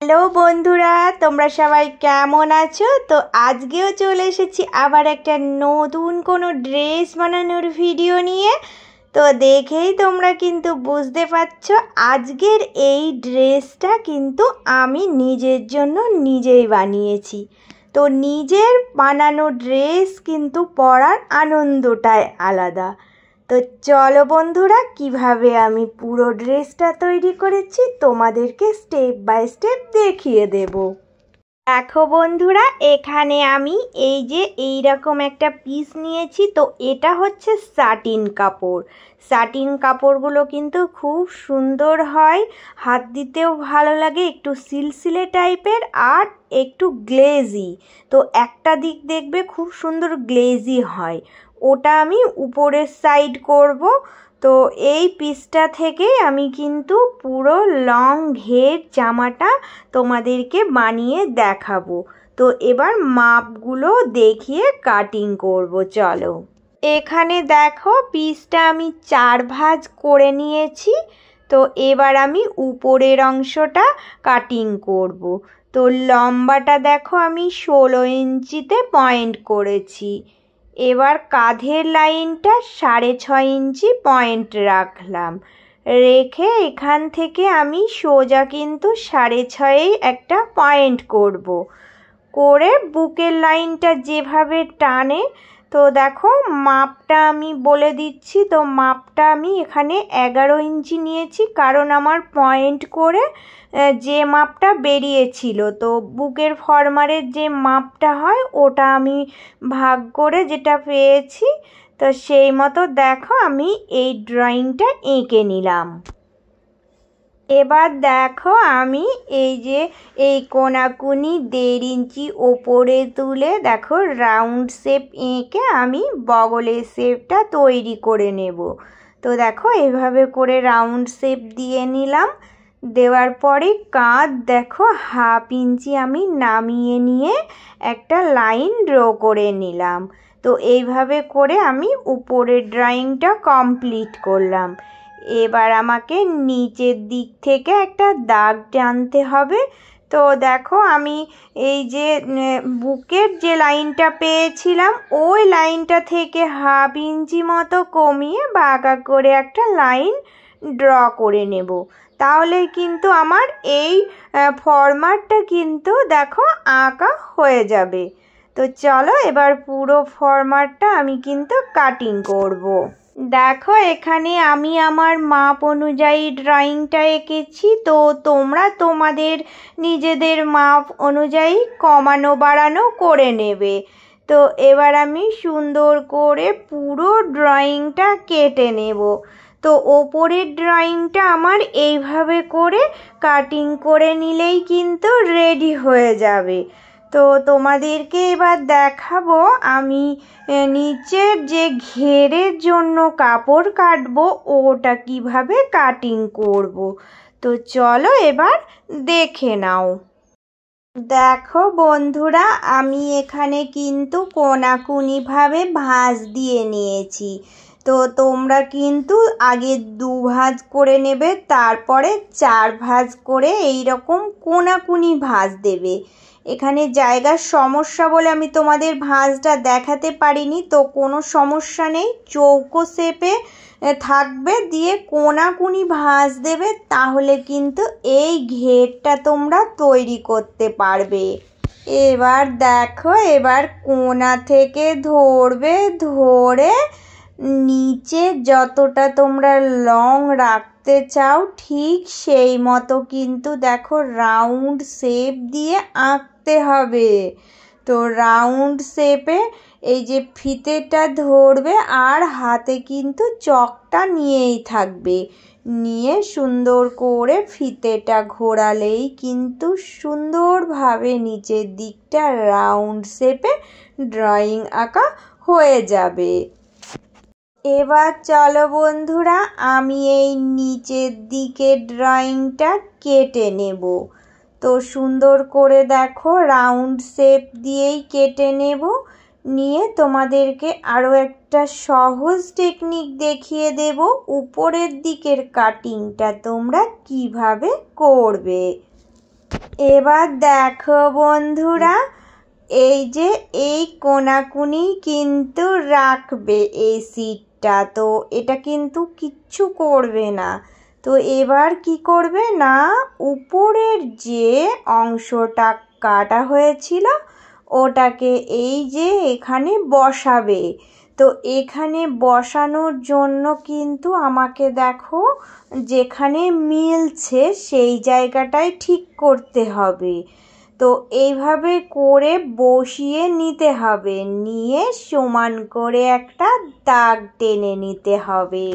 Hello বন্ধুরা, তোমরা সবাই কেমন আছো? তো আজকেও চলে এসেছি আবার একটা নতুন কোনো ড্রেস বানানোর ভিডিও নিয়ে। তো দেখেই তোমরা কিন্তু বুঝতে পারছো আজকের এই ড্রেসটা কিন্তু আমি নিজের জন্য নিজেই বানিয়েছি। তো নিজের বানানো ড্রেস কিন্তু পরার আনন্দটাই আলাদা। তো চলো বন্ধুরা, কিভাবে আমি পুরো ড্রেসটা তৈরি করেছি তোমাদেরকে স্টেপ বাই স্টেপ দেখিয়ে দেব। দেখো বন্ধুরা, এখানে আমি এইরকম একটা পিস নিয়েছি। তো এটা হচ্ছে সাটিন কাপড়। সাটিন কাপড়গুলো কিন্তু খুব সুন্দর হয়, হাত দিতেও ভালো লাগে, একটু সিলসিলে টাইপের আর একটু গ্লেজি। তো একটা দিক দেখবে খুব সুন্দর গ্লেজি হয়, ওটা আমি উপরের সাইড করব। তো এই পিসটা থেকে আমি কিন্তু পুরো লং ঘের জামাটা তোমাদেরকে বানিয়ে দেখাবো। তো এবার মাপগুলো দেখিয়ে কাটিং করব। চলো, এখানে দেখো পিসটা আমি 4 ভাঁজ করে নিয়েছি। তো এবার আমি উপরের অংশটা কাটিং করব। তো লম্বাটা দেখো আমি 16 ইঞ্চিতে পয়েন্ট করেছি। এবার কাঁধের লাইনটা 6.5 ইঞ্চি পয়েন্ট রাখলাম। রেখে এখান থেকে আমি সোজা কিন্তু 6.5 একটা পয়েন্ট করব। করে বুকের লাইনটা যেভাবে টানে, তো দেখো মাপটা আমি বলে দিচ্ছি। তো মাপটা আমি এখানে 11 ইঞ্চি নিয়েছি, কারণ আমার পয়েন্ট করে যে মাপটা বেরিয়েছিল, তো বুকের ফরমারের যে মাপটা হয় ওটা আমি ভাগ করে যেটা পেয়েছি, তো সেই মতো দেখো আমি এই ড্রয়িংটা এঁকে নিলাম। এবার দেখো আমি এই কোনাকুনি 1.5 ইঞ্চি ওপরে তুলে দেখো রাউন্ড শেপ এঁকে আমি বগলের শেপটা তৈরি করে নেব। তো দেখো এইভাবে করে রাউন্ড শেপ দিয়ে নিলাম। দেওয়ার পরে কাঁধ দেখো 1/2 ইঞ্চি আমি নামিয়ে নিয়ে একটা লাইন ড্র করে নিলাম। তো এইভাবে করে আমি উপরের ড্রয়িংটা কমপ্লিট করলাম। এবার আমাকে নিচের দিক থেকে একটা দাগ টানতে হবে। তো দেখো আমি বুকের যে লাইনটা পেয়েছিলাম ওই লাইনটা থেকে 1/2 ইঞ্চি মতো কমিয়ে বাঁকা করে একটা লাইন ড্র করে নেব। তাহলে কিন্তু আমার এই ফরম্যাটটা কিন্তু দেখো আঁকা হয়ে যাবে। তো চলো এবার পুরো ফরম্যাটটা আমি কিন্তু কাটিং করব। দেখো এখানে আমি আমার মাপ অনুযায়ী ড্রয়িংটা এঁকেছি। তো তোমরা তোমাদের নিজেদের মাপ অনুযায়ী কমানো বাড়ানো করে নেবে। তো এবার আমি সুন্দর করে পুরো ড্রয়িংটা কেটে নেব। তো ওপরের ড্রয়িংটা আমার এইভাবে করে কাটিং করে নিলেই কিন্তু রেডি হয়ে যাবে। তো তোমাদেরকে এবার দেখাবো আমি নিচের যে ঘেরের জন্য কাপড় কাটবো ওটা কিভাবে কাটিং করব। তো চলো এবার দেখে নাও। দেখো বন্ধুরা, আমি এখানে কিন্তু কোনাকুনিভাবে ভাঁজ দিয়ে নিয়েছি। তো তোমরা কিন্তু আগে 2 ভাঁজ করে নেবে, তারপরে 4 ভাঁজ করে এইরকম কোনাকুনি ভাঁজ দেবে। এখানে জায়গার সমস্যা বলে আমি তোমাদের ভাঁজটা দেখাতে পারিনি। তো কোনো সমস্যা নেই, চৌকো শেপে থাকবে, দিয়ে কোনাকুনি ভাঁজ দেবে, তাহলে কিন্তু এই ঘেরটা তোমরা তৈরি করতে পারবে। এবার দেখো, এবার কোনা থেকে ধরবে, ধরে নিচে যতটা তোমরা লং রাখতে চাও ঠিক সেই মতো কিন্তু দেখো রাউন্ড শেপ দিয়ে আঁকতে হবে। তো রাউন্ড শেপে এই যে ফিতেটা ধরবে আর হাতে কিন্তু চকটা নিয়েই থাকবে, নিয়ে সুন্দর করে ফিতেটা ঘোরালেই কিন্তু সুন্দরভাবে নিচের দিকটা রাউন্ড শেপে ড্রয়িং আঁকা হয়ে যাবে। এবার চলো বন্ধুরা, আমি এই নিচের দিকে ড্রয়িংটা কেটে নেব। তো সুন্দর করে দেখো রাউন্ড শেপ দিয়েই কেটে নেব। নিয়ে তোমাদেরকে আরও একটা সহজ টেকনিক দেখিয়ে দেব উপরের দিকের কাটিংটা তোমরা কিভাবে করবে। এবার দেখো বন্ধুরা, এই যে এই কোনাকুনি কিন্তু রাখবে এই সিটটা, তো এটা কিন্তু কিচ্ছু করবে না। তো এবার কি করবে না, উপরের যে অংশটা কাটা হয়েছিল ওটাকে এই যে এখানে বসাবে। তো এখানে বসানোর জন্য কিন্তু আমাকে দেখো যেখানে মিলছে সেই জায়গাটায় ঠিক করতে হবে। তো এইভাবে করে বসিয়ে নিতে হবে, নিয়ে সমান করে একটা দাগ টেনে নিতে হবে।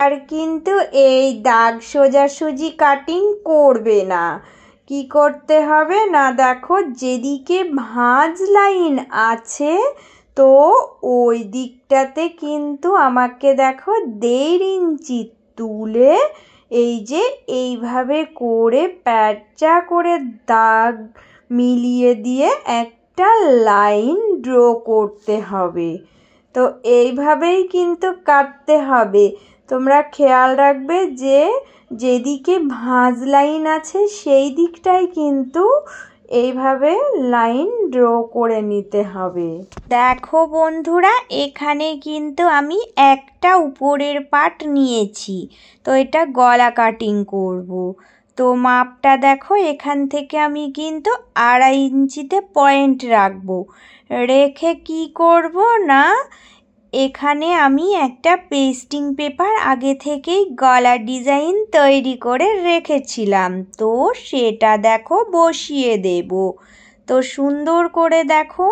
আর কিন্তু এই দাগ সোজাসুজি কাটিং করবে না। কি করতে হবে না, দেখো যেদিকে ভাঁজ লাইন আছে তো ওই দিকটাতে কিন্তু আমাকে দেখো 1.5 ইঞ্চি তুলে এই যে এইভাবে করে প্যাঁচা করে দাগ মিলিয়ে দিয়ে একটা লাইন ড্র করতে হবে। তো এইভাবেই কিন্তু কাটতে হবে। তোমরা খেয়াল রাখবে যে যেদিকে ভাঁজ লাইন আছে সেই দিকটাই কিন্তু এইভাবে লাইন ড্র করে নিতে হবে। দেখো বন্ধুরা, এখানে কিন্তু আমি একটা উপরের পার্ট নিয়েছি, তো এটা গলা কাটিং করব। তো মাপটা দেখো, এখান থেকে আমি কিন্তু 2.5 ইঞ্চিতে পয়েন্ট রাখবো। রেখে কি করব না, এখানে আমি একটা পেস্টিং পেপার আগে থেকেই গলার ডিজাইন তৈরি করে রেখেছিলাম, তো সেটা দেখো বসিয়ে দেব। তো সুন্দর করে দেখো,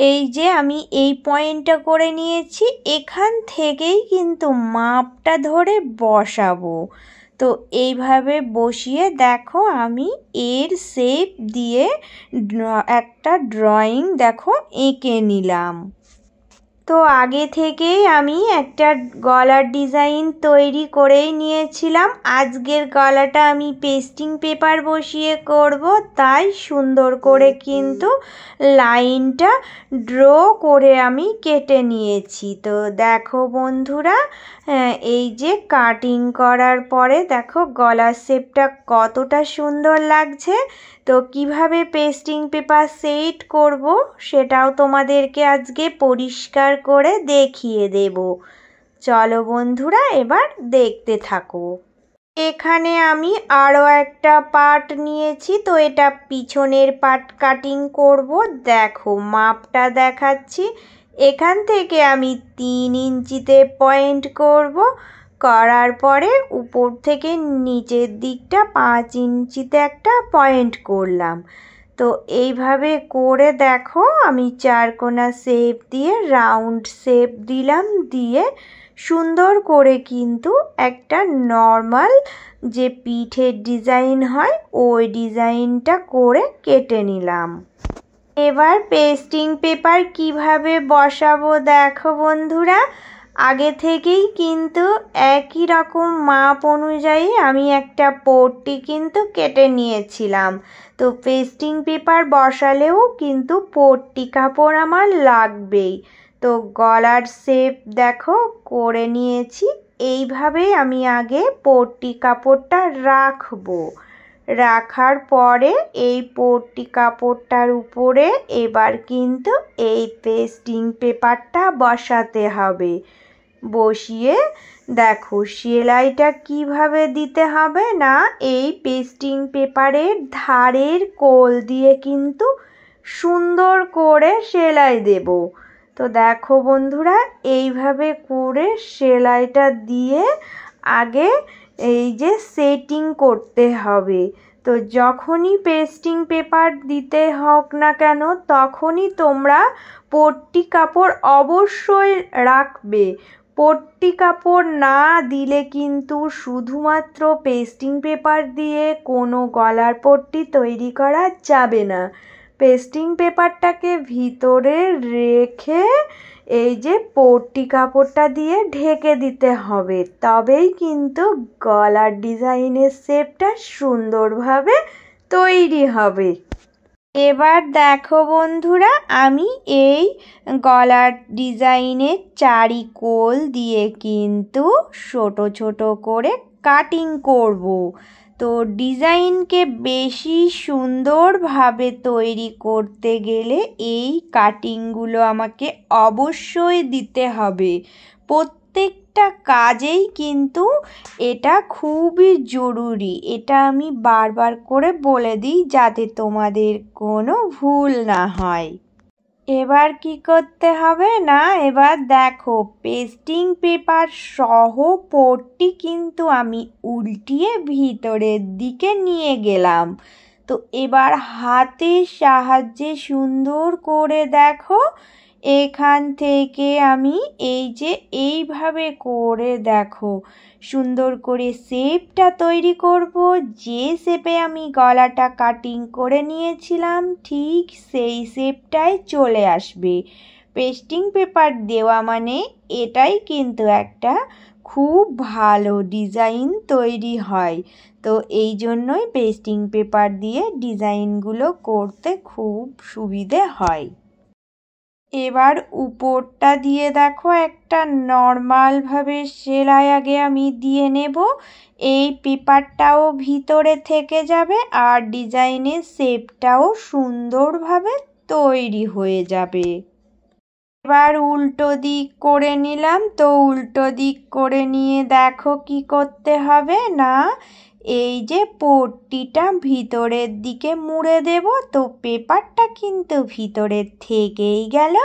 এই যে আমি এই পয়েন্টটা করে নিয়েছি, এখান থেকেই কিন্তু মাপটা ধরে বসাবো। তো এইভাবে বসিয়ে দেখো আমি এর শেপ দিয়ে একটা ড্রয়িং দেখো এঁকে নিলাম। তো আগে থেকেই আমি একটা গলার ডিজাইন তৈরি করেই নিয়েছিলাম। আজকের গলাটা আমি পেস্টিং পেপার বসিয়ে করব, তাই সুন্দর করে কিন্তু লাইনটা ড্র করে আমি কেটে নিয়েছি। তো দেখো বন্ধুরা, এই যে কাটিং করার পরে দেখো গলার শেপটা কতটা সুন্দর লাগছে। তো কিভাবে পেস্টিং পেপার সেট করব সেটাও তোমাদেরকে আজকে পরিষ্কার করে দেখিয়ে দেব। চলো বন্ধুরা, এবার দেখতে থাকো। এখানে আমি আরও একটা পার্ট নিয়েছি, তো এটা পিছনের পার্ট কাটিং করব। দেখো মাপটা দেখাচ্ছি, এখান থেকে আমি 3 ইঞ্চিতে পয়েন্ট করব। করার পরে উপর থেকে নিচের দিকটা 5 ইঞ্চিতে একটা পয়েন্ট করলাম। তো এইভাবে করে দেখো আমি 4 কোণা শেপ দিয়ে রাউন্ড শেপ দিলাম, দিয়ে সুন্দর করে কিন্তু একটা নর্মাল যে পিঠের ডিজাইন হয় ওই ডিজাইনটা করে কেটে নিলাম। এবার পেস্টিং পেপার কিভাবে বসাবো দেখো বন্ধুরা, আগে থেকেই কিন্তু একই রকম মাপ অনুযায়ী আমি একটা পট্টি কিন্তু কেটে নিয়েছিলাম। তো পেস্টিং পেপার বসালেও কিন্তু পট্টি কাপড় আমার লাগবেই। তো গলার শেপ দেখো করে নিয়েছি, এইভাবেই আমি আগে পট্টি কাপড়টা রাখবো। রাখার পরে এই পট্টি কাপড়টার উপরে এবার কিন্তু এই পেস্টিং পেপারটা বসাতে হবে। বসিয়ে দেখো সেলাইটা কিভাবে দিতে হবে না, এই পেস্টিং পেপারের ধারের কোল দিয়ে কিন্তু সুন্দর করে সেলাই দেব। তো দেখো বন্ধুরা, এইভাবে করে সেলাইটা দিয়ে আগে এই যে সেটিং করতে হবে। তো যখনই পেস্টিং পেপার দিতে হোক না কেন তখনই তোমরা পট্টি কাপড় অবশ্যই রাখবে। পট্টি কাপড় না দিলে কিন্তু শুধুমাত্র পেস্টিং পেপার দিয়ে কোনো গলার পট্টি তৈরি করা যাবে না। পেস্টিং পেপারটাকে ভিতরে রেখে এই যে পট্টি কাপড়টা দিয়ে ঢেকে দিতে হবে, তবেই কিন্তু গলার ডিজাইনের শেপটা সুন্দরভাবে তৈরি হবে। এবার দেখো বন্ধুরা, আমি এই গলার ডিজাইনের চারিকোল দিয়ে কিন্তু ছোট ছোট করে কাটিং করব। তো ডিজাইনকে বেশি সুন্দরভাবে তৈরি করতে গেলে এই কাটিংগুলো আমাকে অবশ্যই দিতে হবে। প্রত্যেকটা কাজেই কিন্তু এটা খুবই জরুরি। এটা আমি বারবার করে বলে দিই যাতে তোমাদের কোনো ভুল না হয়। এবার কি করতে হবে না, এবার দেখো পেস্টিং পেপার সহ পট্টি কিন্তু আমি উল্টিয়ে ভিতরের দিকে নিয়ে গেলাম। তো এবার হাতের সাহায্যে সুন্দর করে দেখো এখান থেকে আমি এইভাবে করে দেখো সুন্দর করে শেপটা তৈরি করব। যে শেপে আমি গলাটা কাটিং করে নিয়েছিলাম ঠিক সেই শেপটাই চলে আসবে। পেস্টিং পেপার দেওয়া মানে এটাই কিন্তু একটা খুব ভালো ডিজাইন তৈরি হয়। তো এই জন্যই পেস্টিং পেপার দিয়ে ডিজাইনগুলো করতে খুব সুবিধে হয়। এবার উপরটা দিয়ে দেখো একটা নর্মালভাবে সেলাই আগে আমি দিয়ে নেব। এই পেপারটাও ভিতরে থেকে যাবে আর ডিজাইনের শেপটাও সুন্দরভাবে তৈরি হয়ে যাবে। এবার উল্টো দিক করে নিলাম। তো উল্টো দিক করে নিয়ে দেখো কি করতে হবে না, এই যে পট্টিটা ভিতরের দিকে মুড়ে দেব। তো পেপারটা কিন্তু ভিতরে থেকেই গেল।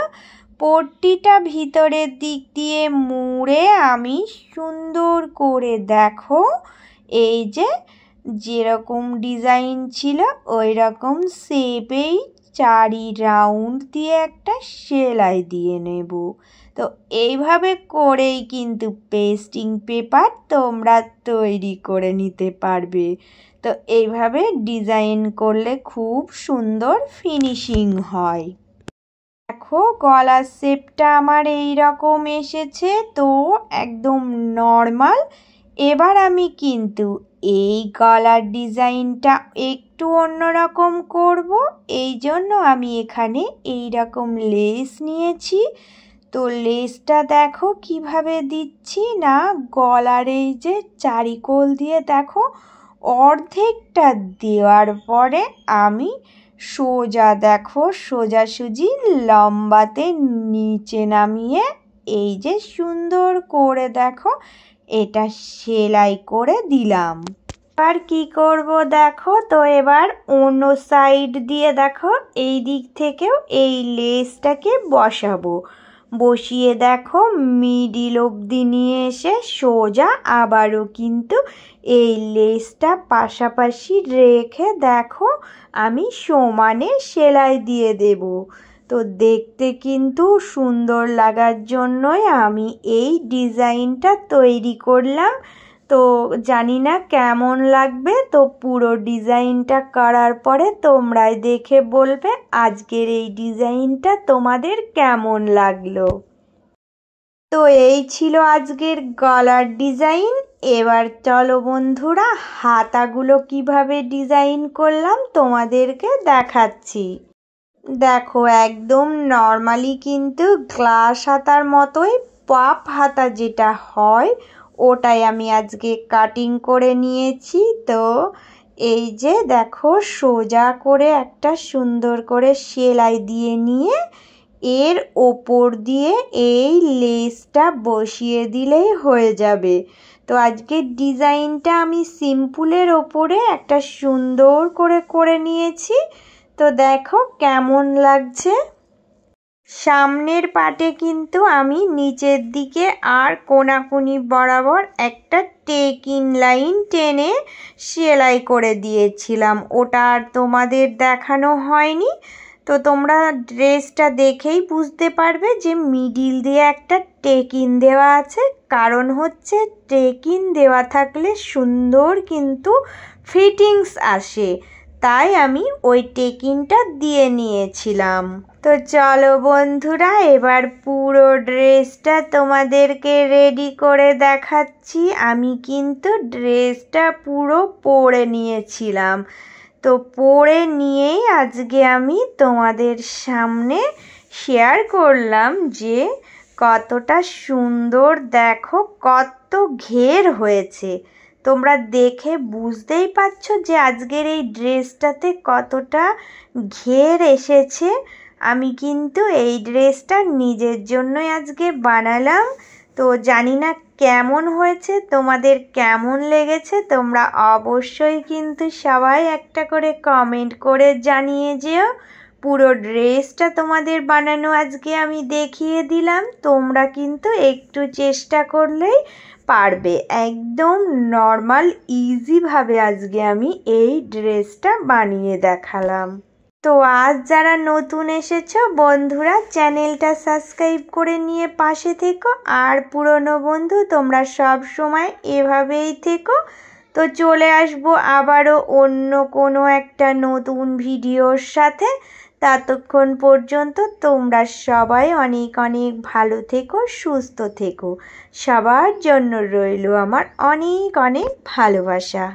পট্টিটা ভিতরের দিক দিয়ে মুড়ে আমি সুন্দর করে দেখো এই যে যেরকম ডিজাইন ছিল ওই রকম শেপেই চারি রাউন্ড দিয়ে একটা সেলাই দিয়ে নেব। তো এইভাবে করেই কিন্তু পেস্টিং পেপার তোমরা তৈরি করে নিতে পারবে। তো এইভাবে ডিজাইন করলে খুব সুন্দর ফিনিশিং হয়। দেখো গলার শেপটা আমার এই রকম এসেছে, তো একদম নর্মাল। এবার আমি কিন্তু এই গলার ডিজাইনটা একটু অন্যরকম করব। এই জন্য আমি এখানে এই রকম লেস নিয়েছি। তো লেসটা দেখো কিভাবে দিচ্ছি না, গলার এই যে চারিকোল দিয়ে দেখো অর্ধেকটা দেওয়ার পরে আমি সোজা দেখো সোজাসুজি লম্বাতে নিচে নামিয়ে এই যে সুন্দর করে দেখো এটা সেলাই করে দিলাম। এবার কি করব দেখো, তো এবার অন্য সাইড দিয়ে দেখো এই দিক থেকেও এই লেসটাকে বসাবো। বসিয়ে দেখো মিডিল অবধি নিয়ে এসে সোজা আবারও কিন্তু এই লেসটা পাশাপাশি রেখে দেখো আমি সমানে সেলাই দিয়ে দেব। তো দেখতে কিন্তু সুন্দর লাগার জন্যই আমি এই ডিজাইনটা তৈরি করলাম। তো জানি না কেমন লাগবে, তো পুরো ডিজাইনটা করার পরে তোমরাই দেখে বলবে আজকের এই ডিজাইনটা তোমাদের কেমন লাগলো। তো এই ছিল আজকের গলার ডিজাইন। এবার চলো বন্ধুরা হাতাগুলো কিভাবে ডিজাইন করলাম তোমাদেরকে দেখাচ্ছি। দেখো একদম নর্মালি কিন্তু গ্লাস হাতার মতোই পাপ হাতা যেটা হয় ওটাই আমি আজকে কাটিং করে নিয়েছি। তো এই যে দেখো সোজা করে একটা সুন্দর করে সেলাই দিয়ে নিয়ে এর ওপর দিয়ে এই লেসটা বসিয়ে দিলেই হয়ে যাবে। তো আজকের ডিজাইনটা আমি সিম্পলের ওপরে একটা সুন্দর করে নিয়েছি। তো দেখো কেমন লাগছে। সামনের পাটে কিন্তু আমি নিচের দিকে আর কোনাকুনি বরাবর একটা টেকিং লাইন টেনে সেলাই করে দিয়েছিলাম, ওটা আর তোমাদের দেখানো হয়নি। তো তোমরা ড্রেসটা দেখেই বুঝতে পারবে যে মিডিল দিয়ে একটা টেকিং দেওয়া আছে, কারণ হচ্ছে টেকিং দেওয়া থাকলে সুন্দর কিন্তু ফিটিংস আসে, তাই আমি ওই টেকিংটা দিয়ে নিয়েছিলাম। তো চলো বন্ধুরা এবার পুরো ড্রেসটা তোমাদেরকে রেডি করে দেখাচ্ছি। আমি কিন্তু ড্রেসটা পুরো পরে নিয়েছিলাম। তো পরে নিয়েই আজকে আমি তোমাদের সামনে শেয়ার করলাম যে কতটা সুন্দর দেখো কত ঘের হয়েছে। তোমরা দেখে বুঝতেই পারছো যে আজকের এই ড্রেসটাতে কতটা ঘের এসেছে। আমি কিন্তু এই ড্রেসটা নিজের জন্যই আজকে বানালাম। তো জানি না কেমন হয়েছে, তোমাদের কেমন লেগেছে, তোমরা অবশ্যই কিন্তু সবাই একটা করে কমেন্ট করে জানিয়ে যেও। পুরো ড্রেসটা তোমাদের বানানো আজকে আমি দেখিয়ে দিলাম, তোমরা কিন্তু একটু চেষ্টা করলেই পারবে। একদম নর্মাল ইজিভাবে আজকে আমি এই ড্রেসটা বানিয়ে দেখালাম। তো আজ যারা নতুন এসেছো বন্ধুরা, চ্যানেলটা সাবস্ক্রাইব করে নিয়ে পাশে থেকো। আর পুরনো বন্ধু তোমরা সব সময় এভাবেই থেকো। তো চলে আসবো আবারও অন্য কোনো একটা নতুন ভিডিওর সাথে। ততক্ষণ পর্যন্ত তোমরা সবাই অনেক অনেক ভালো থেকো, সুস্থ থেকো। সবার জন্য রইল আমার অনেক অনেক ভালোবাসা।